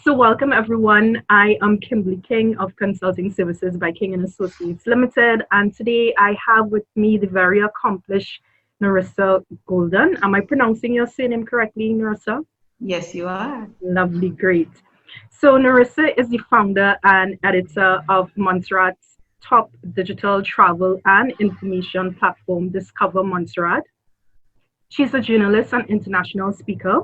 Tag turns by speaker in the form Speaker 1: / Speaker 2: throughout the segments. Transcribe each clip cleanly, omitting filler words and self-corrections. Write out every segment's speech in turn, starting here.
Speaker 1: So welcome everyone. I am Kimberly King of Consulting Services by King and Associates Limited, and today I have with me the very accomplished Nerissa Golden. Am I pronouncing your surname correctly, Nerissa?
Speaker 2: Yes, you are.
Speaker 1: Lovely, great. So Nerissa is the founder and editor of Montserrat's top digital travel and information platform, Discover Montserrat. She's a journalist and international speaker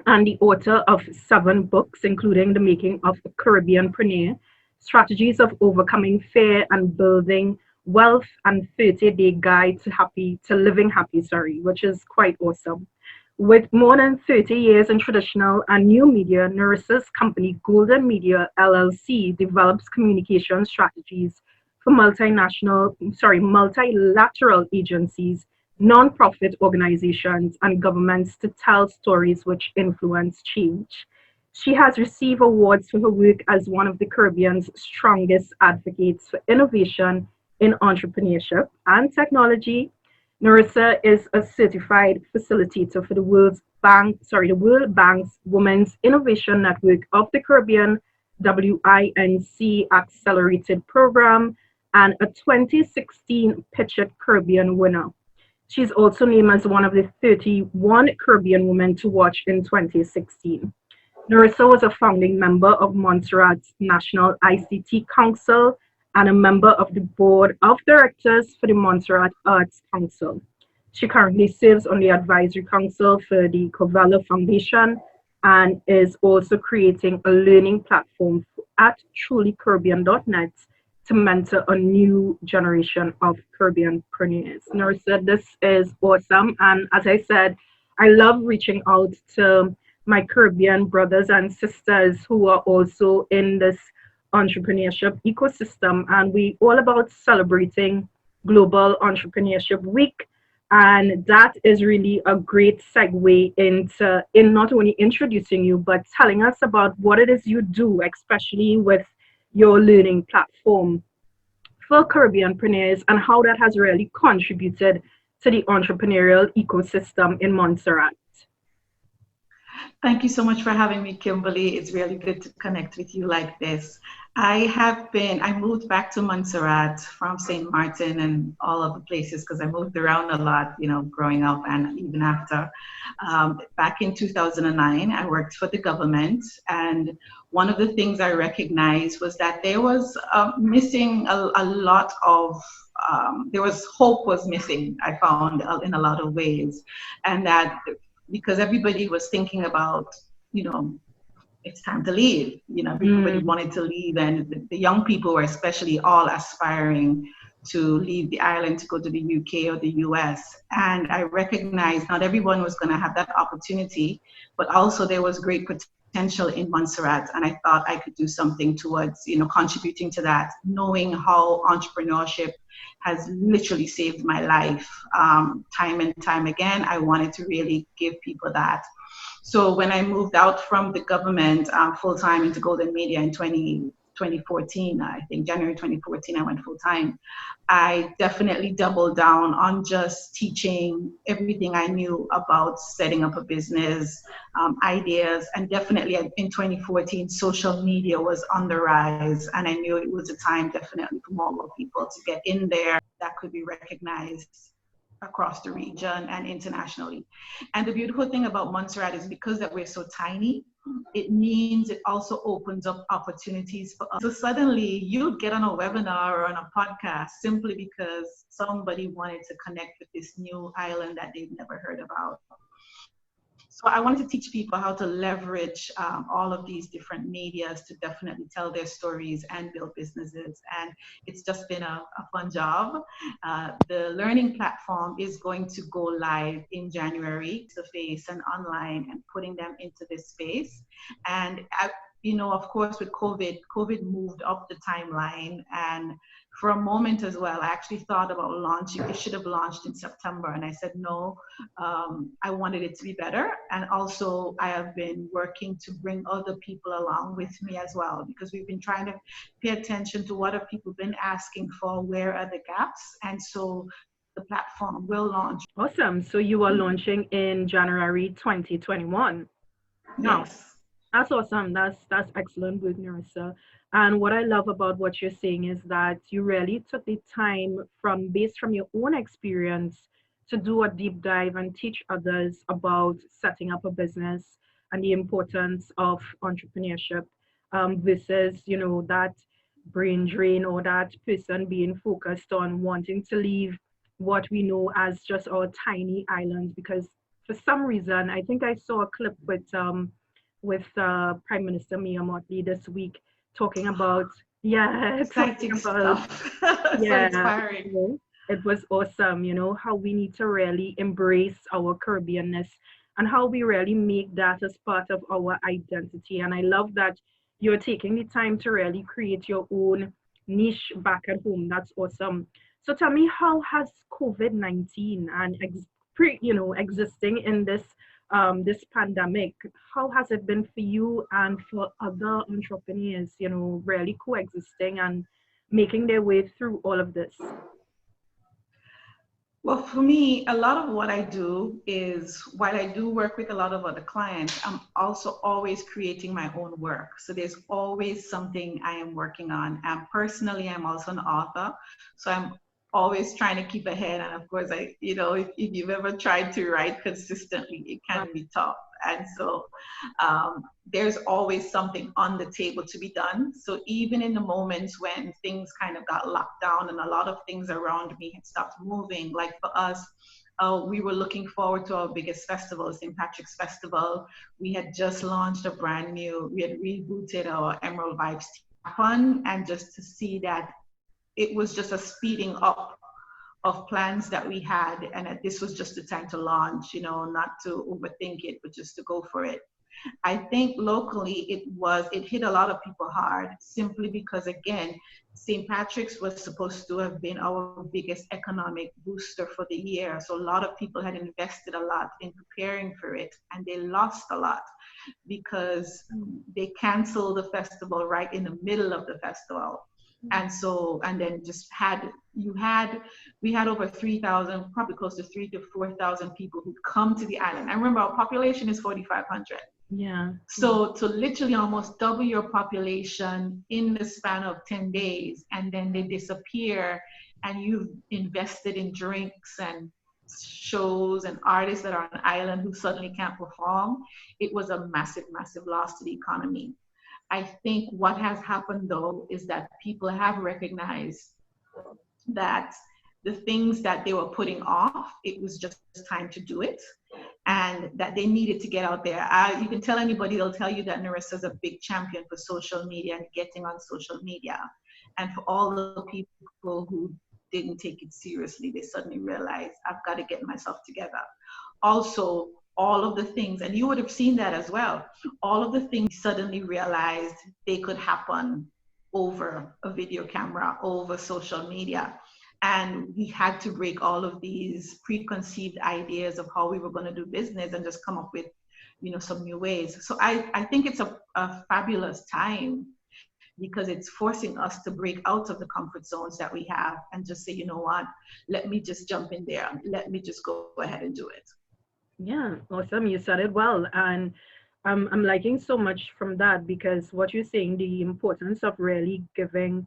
Speaker 1: and the author of 7 books, including The Making of a Caribbeanpreneur, Strategies of Overcoming Fear and Building Wealth, and 30-Day Guide to Living Happy, which is quite awesome. With more than 30 years in traditional and new media, Nerissa's company Golden Media LLC develops communication strategies for multilateral agencies, nonprofit organizations, and governments to tell stories which influence change. She has received awards for her work as one of the Caribbean's strongest advocates for innovation in entrepreneurship and technology. Nerissa is a certified facilitator for the World Bank's Women's Innovation Network of the Caribbean WINC Accelerated Program and a 2016 Pitchit Caribbean winner. She's also named as one of the 31 Caribbean women to watch in 2016. Nerissa was a founding member of Montserrat's National ICT Council and a member of the board of directors for the Montserrat Arts Council. She currently serves on the advisory council for the Covella Foundation and is also creating a learning platform at trulycaribbean.net to mentor a new generation of Caribbeanpreneurs. Nerissa, this is awesome. And as I said, I love reaching out to my Caribbean brothers and sisters who are also in this entrepreneurship ecosystem. And we all about celebrating Global Entrepreneurship Week. And that is really a great segue in not only introducing you, but telling us about what it is you do, especially with your learning platform for Caribbeanpreneurs and how that has really contributed to the entrepreneurial ecosystem in Montserrat.
Speaker 2: Thank you so much for having me, Kimberly. It's really good to connect with you like this. I moved back to Montserrat from St. Martin and all of the places because I moved around a lot, growing up and even after. Back in 2009, I worked for the government. And one of the things I recognized was that there was missing a lot of hope was missing, I found, in a lot of ways. And that because everybody was thinking about, it's time to leave. Everybody wanted to leave, and the young people were especially all aspiring to leave the island to go to the UK or the US. And I recognized not everyone was going to have that opportunity, but also there was great potential in Montserrat. And I thought I could do something towards, contributing to that, knowing how entrepreneurship has literally saved my life time and time again. I wanted to really give people that. So when I moved out from the government full-time into Golden Media in 2014, I think January 2014, I went full-time. I definitely doubled down on just teaching everything I knew about setting up a business, ideas, and definitely in 2014, social media was on the rise, and I knew it was a time definitely for more people to get in there that could be recognized across the region and internationally. And the beautiful thing about Montserrat is because that we're so tiny, it means it also opens up opportunities for us. So suddenly you'd get on a webinar or on a podcast simply because somebody wanted to connect with this new island that they've never heard about. So I wanted to teach people how to leverage all of these different medias to definitely tell their stories and build businesses. And it's just been a fun job. The learning platform is going to go live in January, to face and online, and putting them into this space. And of course, with COVID moved up the timeline. And for a moment as well, I actually thought about launching. It should have launched in September. And I said, no, I wanted it to be better. And also I have been working to bring other people along with me as well, because we've been trying to pay attention to what have people been asking for, where are the gaps. And so the platform will launch.
Speaker 1: Awesome. So you are launching in January 2021. Now,
Speaker 2: Yes.
Speaker 1: That's awesome. That's excellent work, Nerissa. And what I love about what you're saying is that you really took the time from based from your own experience to do a deep dive and teach others about setting up a business and the importance of entrepreneurship versus, that brain drain or that person being focused on wanting to leave what we know as just our tiny islands. Because for some reason, I think I saw a clip with Prime Minister Mia Mottley this week talking about, yeah, talking
Speaker 2: Exciting
Speaker 1: about,
Speaker 2: stuff. So
Speaker 1: yeah,
Speaker 2: inspiring.
Speaker 1: it was awesome, how we need to really embrace our Caribbeanness and how we really make that as part of our identity. And I love that you're taking the time to really create your own niche back at home. That's awesome. So tell me, how has COVID-19 and existing in this pandemic, how has it been for you and for other entrepreneurs, really coexisting and making their way through all of this?
Speaker 2: Well, for me, a lot of what I do is while I do work with a lot of other clients, I'm also always creating my own work. So there's always something I am working on. And personally, I'm also an author. So I'm always trying to keep ahead. And of course, if you've ever tried to write consistently, it can be tough. And so there's always something on the table to be done. So even in the moments when things kind of got locked down and a lot of things around me had stopped moving, like for us, we were looking forward to our biggest festival, St. Patrick's Festival. We had just launched we had rebooted our Emerald Vibes Fund, and just to see that it was just a speeding up of plans that we had, and that this was just the time to launch, not to overthink it, but just to go for it. I think locally it hit a lot of people hard simply because, again, St. Patrick's was supposed to have been our biggest economic booster for the year. So a lot of people had invested a lot in preparing for it, and they lost a lot because they canceled the festival right in the middle of the festival. And so, and then we had over 3,000, probably close to 3,000 to 4,000 people who come to the island. And remember, our population is 4,500.
Speaker 1: Yeah.
Speaker 2: So to literally almost double your population in the span of 10 days, and then they disappear, and you've invested in drinks and shows and artists that are on an island who suddenly can't perform, it was a massive, massive loss to the economy. I think what has happened though is that people have recognized that the things that they were putting off, it was just time to do it, and that they needed to get out there. You can tell anybody, they'll tell you that Nerissa is a big champion for social media and getting on social media. And for all the people who didn't take it seriously, they suddenly realized, I've got to get myself together. Also, all of the things, and you would have seen that as well, all of the things suddenly realized they could happen over a video camera, over social media. And we had to break all of these preconceived ideas of how we were going to do business and just come up with, some new ways. So I think it's a fabulous time because it's forcing us to break out of the comfort zones that we have and just say, you know what, let me just jump in there. Let me just go ahead and do it.
Speaker 1: Yeah, awesome. You said it well. And I'm liking so much from that because what you're saying, the importance of really giving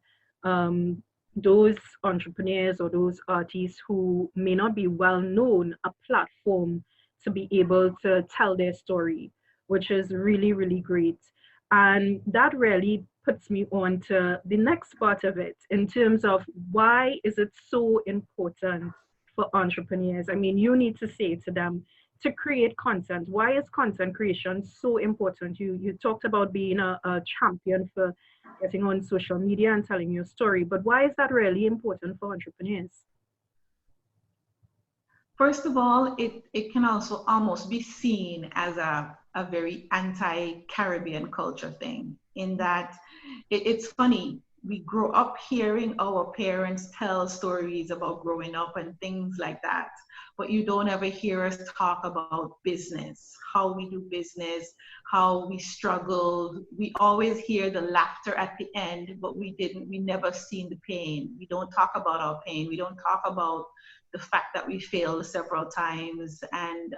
Speaker 1: those entrepreneurs or those artists who may not be well known a platform to be able to tell their story, which is really, really great. And that really puts me on to the next part of it in terms of why is it so important for entrepreneurs? I mean, you need to say to them to create content. Why is content creation so important? You talked about being a champion for getting on social media and telling your story, but why is that really important for entrepreneurs?
Speaker 2: First of all, it can also almost be seen as a very anti-Caribbean culture thing, in that it's funny. We grow up hearing our parents tell stories about growing up and things like that, but you don't ever hear us talk about business, how we do business, how we struggled. We always hear the laughter at the end, but we never seen the pain. We don't talk about our pain. We don't talk about the fact that we failed several times, and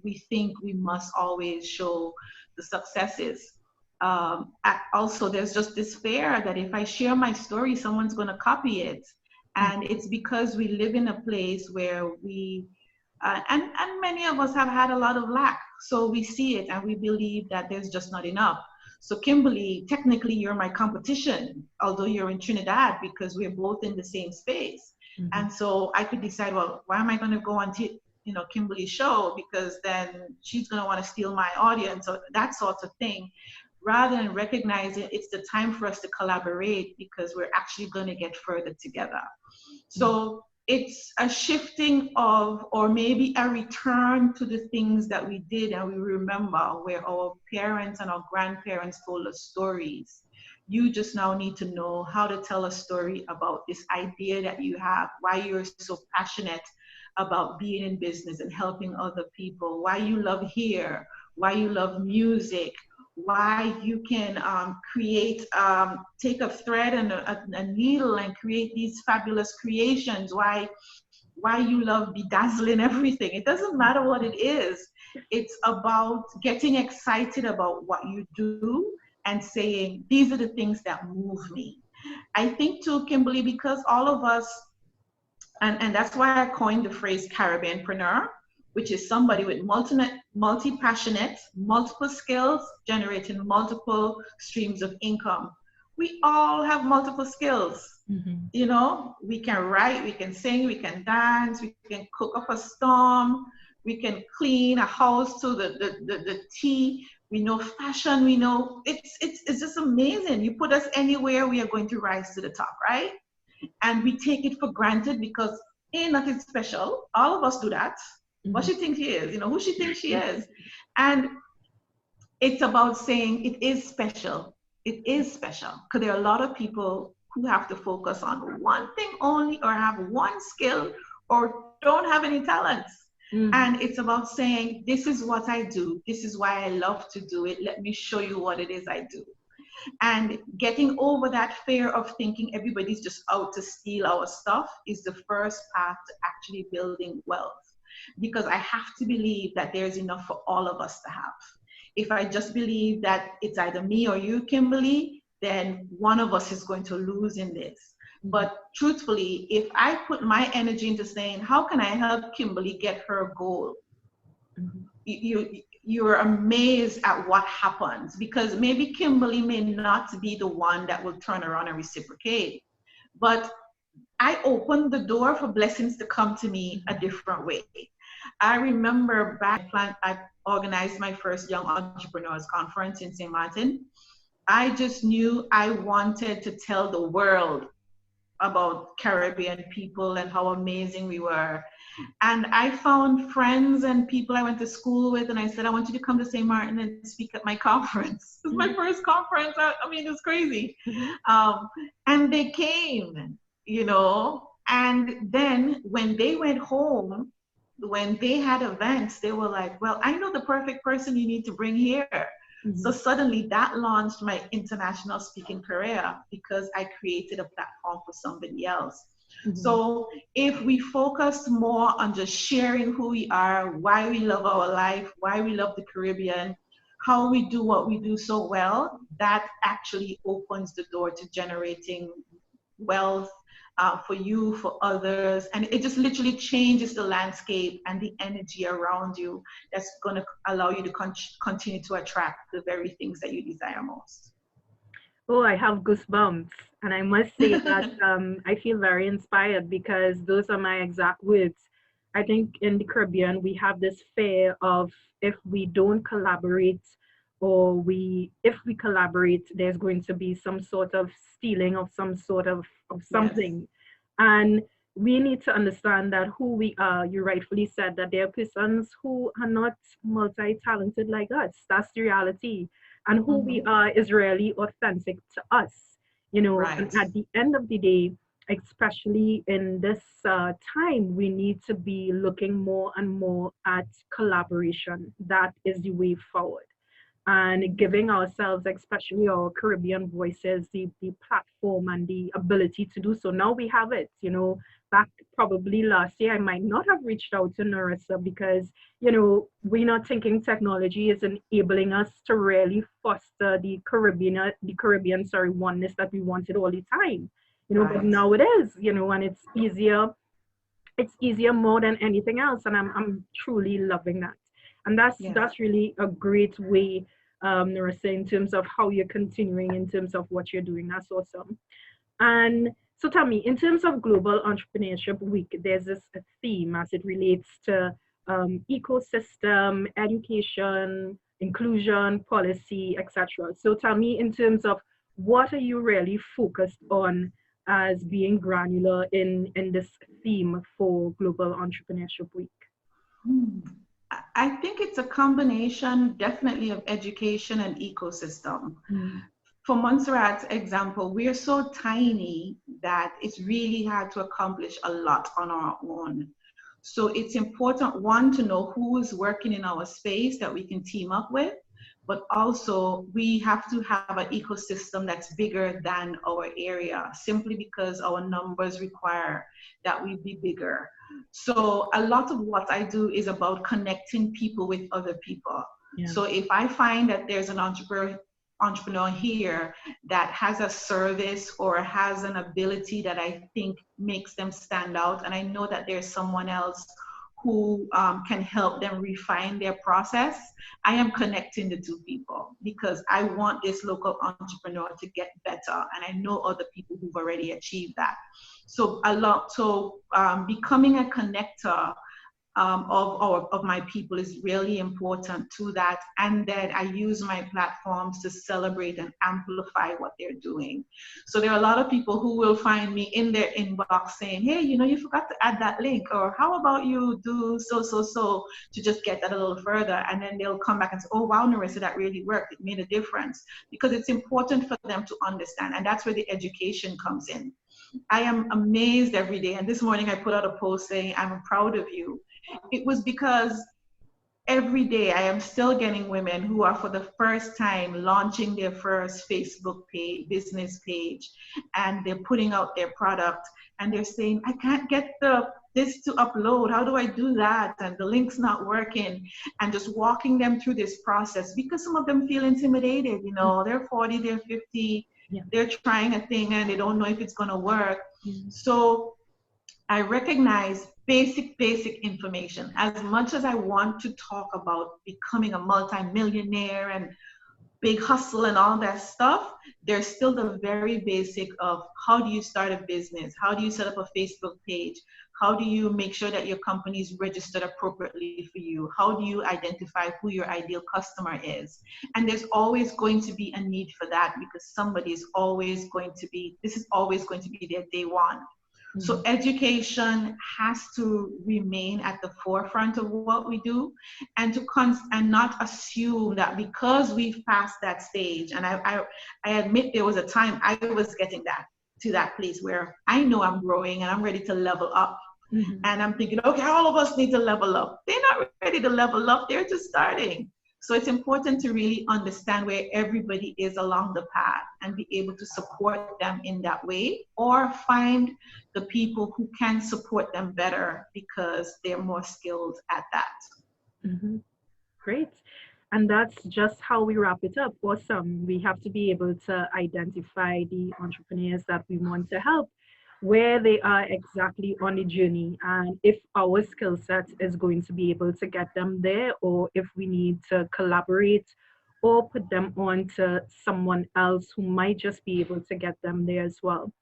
Speaker 2: we think we must always show the successes. Also, there's just this fear that if I share my story, someone's going to copy it. And it's because we live in a place where and many of us have had a lot of lack. So we see it and we believe that there's just not enough. So Kimberly, technically you're my competition, although you're in Trinidad, because we're both in the same space. And so I could decide, well, why am I going to go on Kimberly's show? Because then she's going to want to steal my audience, or that sort of thing. Rather than recognizing it's the time for us to collaborate, because we're actually going to get further together. So it's a shifting of, or maybe a return to the things that we did and we remember, where our parents and our grandparents told us stories. You just now need to know how to tell a story about this idea that you have, why you're so passionate about being in business and helping other people, why you love hair, why you love music, why you can take a thread and a needle and create these fabulous creations, why you love bedazzling everything. It doesn't matter what it is. It's about getting excited about what you do and saying, these are the things that move me. I think too, Kimberly, because all of us, and that's why I coined the phrase Caribbeanpreneur, which is somebody with multi-passionate, multiple skills, generating multiple streams of income. We all have multiple skills. You know, we can write, we can sing, we can dance, we can cook up a storm, we can clean a house to the T. We know fashion, we know, it's just amazing. You put us anywhere, we are going to rise to the top, right? And we take it for granted because ain't nothing special. All of us do that. What she thinks she is, who she thinks she is. And it's about saying it is special. It is special, because there are a lot of people who have to focus on one thing only, or have one skill, or don't have any talents. And it's about saying, this is what I do. This is why I love to do it. Let me show you what it is I do. And getting over that fear of thinking everybody's just out to steal our stuff is the first path to actually building wealth. Because I have to believe that there's enough for all of us to have. If I just believe that it's either me or you, Kimberly, then one of us is going to lose in this. But truthfully, if I put my energy into saying, how can I help Kimberly get her goal? You're amazed at what happens, because maybe Kimberly may not be the one that will turn around and reciprocate. But I opened the door for blessings to come to me a different way. I remember back when I organized my first Young Entrepreneurs Conference in St. Martin. I just knew I wanted to tell the world about Caribbean people and how amazing we were. And I found friends and people I went to school with, and I said, I want you to come to St. Martin and speak at my conference. It was my first conference. I mean, it was crazy. And they came, and then when they went home, when they had events, they were like, well, I know the perfect person you need to bring here. So suddenly that launched my international speaking career, because I created a platform for somebody else. So if we focus more on just sharing who we are, why we love our life, why we love the Caribbean, how we do what we do so well, that actually opens the door to generating wealth for you, for others, and it just literally changes the landscape and the energy around you that's going to allow you to continue to attract the very things that you desire most.
Speaker 1: Oh, I have goosebumps. And I must say that I feel very inspired, because those are my exact words. I think in the Caribbean, we have this fear of, if we don't collaborate, or if we collaborate, there's going to be some sort of stealing of some sort of something. Yes. And we need to understand that who we are, you rightfully said that there are persons who are not multi-talented like us. That's the reality. And who we are is really authentic to us, Right. And at the end of the day, especially in this time, we need to be looking more and more at collaboration. That is the way forward. and giving ourselves, especially our Caribbean voices, the platform and the ability to do so. Now we have it, back probably last year, I might not have reached out to Nerissa because, we're not thinking technology is enabling us to really foster the Caribbean, sorry, oneness that we wanted all the time, but
Speaker 2: Right.
Speaker 1: now it is, and it's easier more than anything else, and I'm truly loving that. And that's
Speaker 2: Yes.
Speaker 1: that's really a great way, Narissa, in terms of how you're continuing, in terms of what you're doing. That's awesome. And so tell me, in terms of Global Entrepreneurship Week, there's this theme as it relates to ecosystem, education, inclusion, policy, etc. So tell me, in terms of what are you really focused on as being granular in this theme for Global Entrepreneurship Week?
Speaker 2: Hmm. I think it's a combination, definitely, of education and ecosystem.
Speaker 1: Mm.
Speaker 2: For Montserrat's example, we're so tiny that it's really hard to accomplish a lot on our own. So it's important, one, to know who is working in our space that we can team up with, but also we have to have an ecosystem that's bigger than our area, simply because our numbers require that we be bigger. So a lot of what I do is about connecting people with other people.
Speaker 1: Yeah.
Speaker 2: So if I find that there's an entrepreneur here that has a service or has an ability that I think makes them stand out, and I know that there's someone else who can help them refine their process, I am connecting the two people because I want this local entrepreneur to get better, and I know other people who've already achieved that. So becoming a connector of my people is really important to that. And then I use my platforms to celebrate and amplify what they're doing. So there are a lot of people who will find me in their inbox saying, hey, you forgot to add that link, or how about you do so to just get that a little further. And then they'll come back and say, oh, wow, Nerissa, that really worked. It made a difference, because it's important for them to understand. And that's where the education comes in. I am amazed every day. And this morning I put out a post saying, I'm proud of you. It was because every day I am still getting women who are for the first time launching their first Facebook page, business page, and they're putting out their product and they're saying, I can't get this to upload. How do I do that? And the link's not working. And just walking them through this process, because some of them feel intimidated. They're 40, they're 50,
Speaker 1: Yeah.
Speaker 2: they're trying a thing and they don't know if it's going to work.
Speaker 1: Mm.
Speaker 2: So I recognize basic information. As much as I want to talk about becoming a multi-millionaire and big hustle and all that stuff, there's still the very basic of how do you start a business? How do you set up a Facebook page? How do you make sure that your company is registered appropriately for you? How do you identify who your ideal customer is? And there's always going to be a need for that, because this is always going to be their day one. So education has to remain at the forefront of what we do, and and not assume that because we've passed that stage. And I admit there was a time I was getting to that place where I know I'm growing and I'm ready to level up.
Speaker 1: Mm-hmm.
Speaker 2: And I'm thinking, okay, all of us need to level up. They're not ready to level up. They're just starting. So it's important to really understand where everybody is along the path and be able to support them in that way, or find the people who can support them better because they're more skilled at that.
Speaker 1: Mm-hmm. Great. And that's just how we wrap it up. Awesome. We have to be able to identify the entrepreneurs that we want to help, where they are exactly on the journey, and if our skill set is going to be able to get them there, or if we need to collaborate or put them on to someone else who might just be able to get them there as well.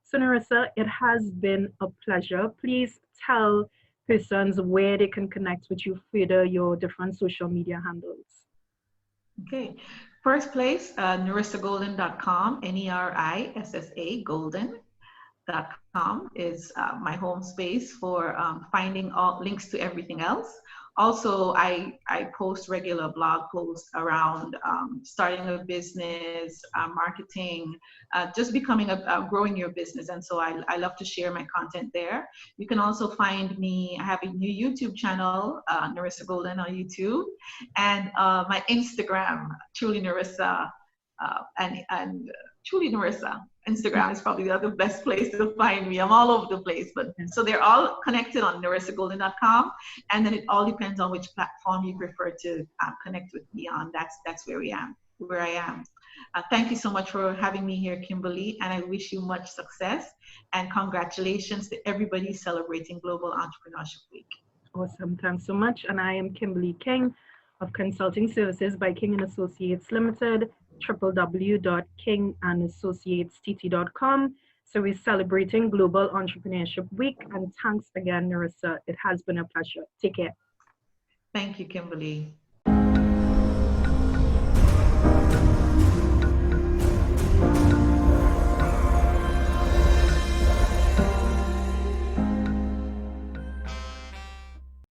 Speaker 1: So, Nerissa, it has been a pleasure. Please tell persons where they can connect with you further, your different social media handles.
Speaker 2: Okay. First place, nerissagolden.com, NERISSA Golden.com is my home space for finding all links to everything else. Also, I post regular blog posts around starting a business, marketing, just becoming growing your business. And so I love to share my content there. You can also find me, I have a new YouTube channel, Nerissa Golden on YouTube, and my Instagram, Truly Nerissa, and Truly Nerissa. Instagram is probably the other best place to find me. I'm all over the place, but so they're all connected on nerissagolden.com, and then it all depends on which platform you prefer to connect with me on. That's where I am. Thank you so much for having me here, Kimberly, and I wish you much success and congratulations to everybody celebrating Global Entrepreneurship Week.
Speaker 1: Awesome. Thanks so much. And I am Kimberly King of Consulting Services by King & Associates Limited, www.kingandassociatestt.com. So we're celebrating Global Entrepreneurship Week. And thanks again, Nerissa. It has been a pleasure. Take care.
Speaker 2: Thank you, Kimberly.